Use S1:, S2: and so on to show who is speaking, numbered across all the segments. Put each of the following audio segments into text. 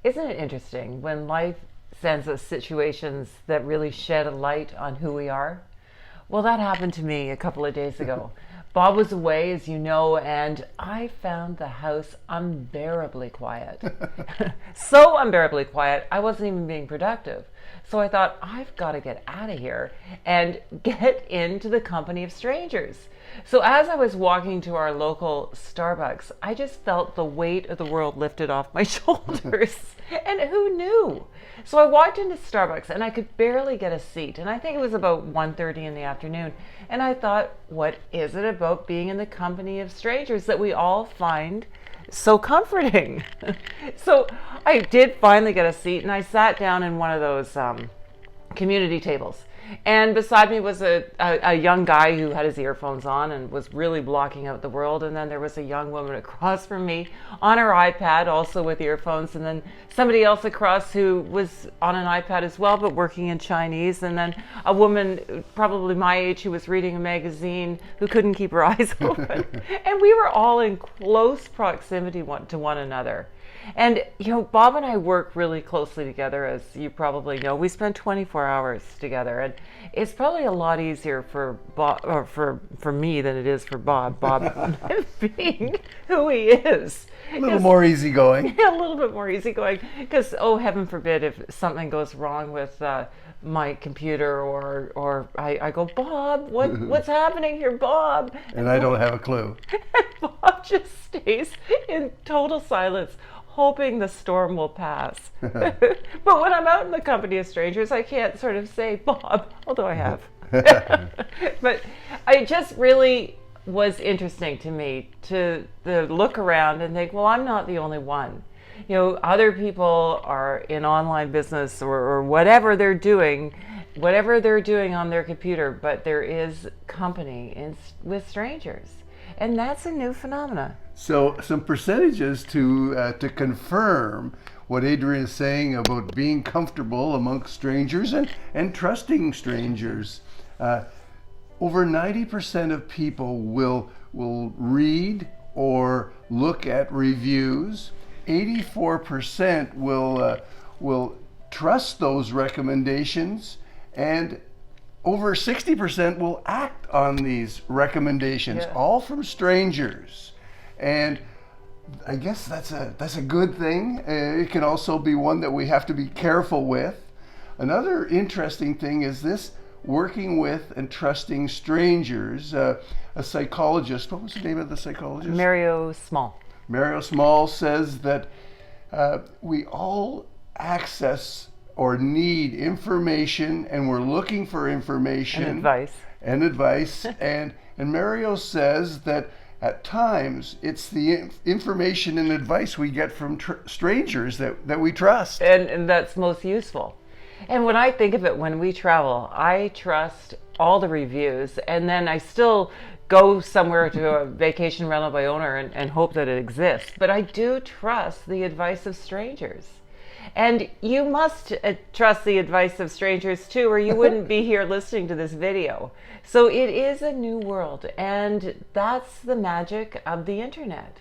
S1: Isn't it interesting when life sends us situations that really shed a light on who we are? Well, that happened to me a couple of days ago. Bob was away, as you know, and I found the house unbearably quiet. So unbearably quiet, I wasn't even being productive. So I thought, I've got to get out of here and get into the company of strangers. So as I was walking to our local Starbucks, I just felt the weight of the world lifted off my shoulders. And who knew? So I walked into Starbucks and I could barely get a seat. And I think it was about 1:30 in the afternoon. And I thought, what is it about being in the company of strangers that we all find so comforting? So I did finally get a seat and I sat down in one of those community tables. And beside me was a young guy who had his earphones on and was really blocking out the world. And then there was a young woman across from me on her iPad, also with earphones. And then somebody else across who was on an iPad as well, but working in Chinese. And then a woman, probably my age, who was reading a magazine, who couldn't keep her eyes open. And we were all in close proximity to one another. And, you know, Bob and I work really closely together, as you probably know. We spend 24 hours together, and it's probably a lot easier for Bob, or for me than it is for Bob. Bob being who he is.
S2: A little more easygoing.
S1: Yeah, a little bit more easygoing. Because, oh, heaven forbid, if something goes wrong with my computer, or I go, Bob, what's happening here, Bob?
S2: And I don't have a clue.
S1: And Bob just stays in total silence, hoping the storm will pass. But when I'm out in the company of strangers, I can't sort of say, Bob, although I have. But I just really was interesting to me to look around and think, well, I'm not the only one. You know, other people are in online business or whatever they're doing on their computer, but there is company with strangers. And that's a new phenomenon.
S2: So some percentages to confirm what Adrian is saying about being comfortable amongst strangers and trusting strangers. Over 90% of people will read or look at reviews. 84% will trust those recommendations, and over 60% will act on these recommendations, all from strangers. And I guess that's a good thing. It can also be one that we have to be careful with. Another interesting thing is this: working with and trusting strangers. A psychologist, what was the name of the psychologist?
S1: Mario Small.
S2: Mario Small says that we all access or need information, and we're looking for information
S1: And advice.
S2: and Mario says that at times it's the information and advice we get from strangers that we trust.
S1: And that's most useful. And when I think of it, when we travel, I trust all the reviews, and then I still go somewhere to a vacation rental by owner and hope that it exists. But I do trust the advice of strangers. And you must trust the advice of strangers too, or you wouldn't be here listening to this video. So it is a new world, and that's the magic of the internet.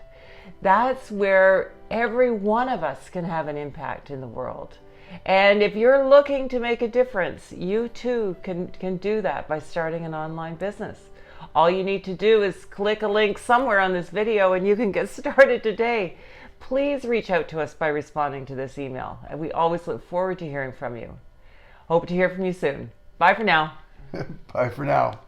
S1: That's where every one of us can have an impact in the world. And if you're looking to make a difference, you too can do that by starting an online business. All you need to do is click a link somewhere on this video and you can get started today. Please reach out to us by responding to this email. And we always look forward to hearing from you. Hope to hear from you soon. Bye for now.
S2: Bye for now.